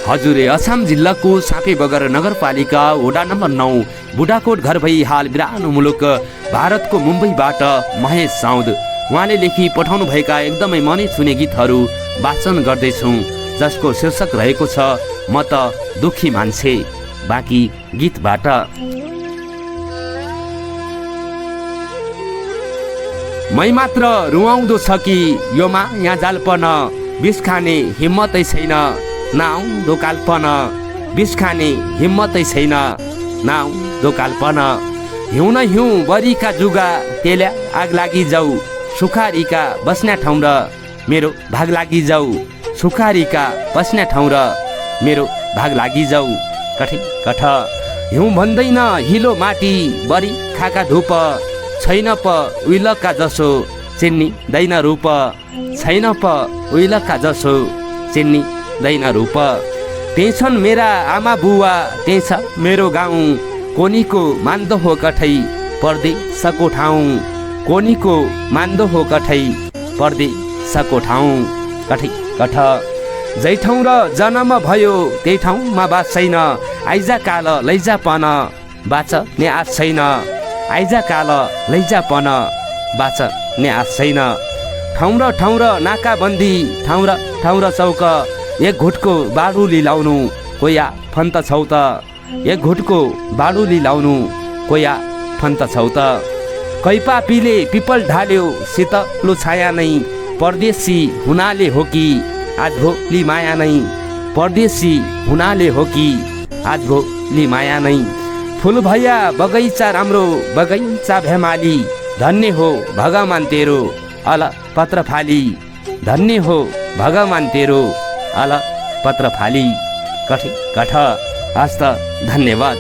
हजुर असम जिल्लाको सापेबगर नगरपालिका वडा नम्बर 9 बुढाकोट घर भई हाल बिरानो मुलुक भारतको मुम्बईबाट महेश साउद उहाँले लेखी पठाउनु भएका एकदमै मनै छुने गीतहरू वाचन गर्दैछौँ, जसको शीर्षक रहेको छ म त दुखी मान्छे। बाँकी गीतबाट मै मात्र रुवाउँदो छ कि यो माया जालपन बिस खाने हिम्मतै छैन, नाउँदो काल्पन बिस खाने हिम्मतै छैन, नाउँदो काल्पन हिउँ न हिउँ बरीका जुगा तेल्या आग लागि जाऊ, सुखारीका बस्ने ठाउँ र मेरो भाग लागि जाऊ, सुखारीका बस्ने ठाउँ र मेरो भाग लागि जाऊ। कठै कठ हिउँ भन्दैन हिलो माटी बरी खाका धुप, छैन प उइलका जसो चिन्नी दैन रूप, छैन प उइलका जसो चिन्नी दैन रूप। त्यही छन् मेरा आमा बुवा, त्यही छ मेरो गाउँ, कोनीको मान्दो हो कठै पर्दै सको ठाउँ, कोनीको मान्दो हो कठै पर्दै सको ठाउँ। कठै कठ जै ठाउँ र जन्म भयो त्यही ठाउँमा बास छैन, आइजा काल लैजा पन बाँच्ने आश छैन, आइजा काल लैजा पन बाँच्ने आश छैन। ठाउँ र नाकाबन्दी, ठाउँ र चौक, एक घुटको बाडुली लाउनु कोया फन्त छौ त, एक घुटको बाडुली लाउनु कोया फन्त छौ त। कैपा पिले पिपल ढाल्यो शीतलो छाया नै, परदेशी हुनाले हो कि आज भोलि माया नै, परदेशी हुनाले हो कि आज भोलि माया नै। फुल भैया बगैँचा राम्रो बगैँचा भेमाली, धन्य हो भगवान तेरो अल पत्र फाली, धन्य हो भगवान तेरो अल पत्र फाली। कठै कठ हस्त धन्यवाद।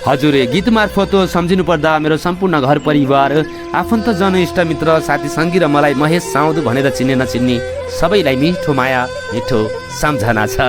हजुर गीत मार्फत सम्झिनु पर्दा मेरो सम्पूर्ण घर परिवार, आफन्तजन, इष्टमित्र, साथी सङ्गी र मलाई महेश साउद भनेर चिन्ने नचिन्ने सबैलाई मिठो माया मिठो सम्झना छ।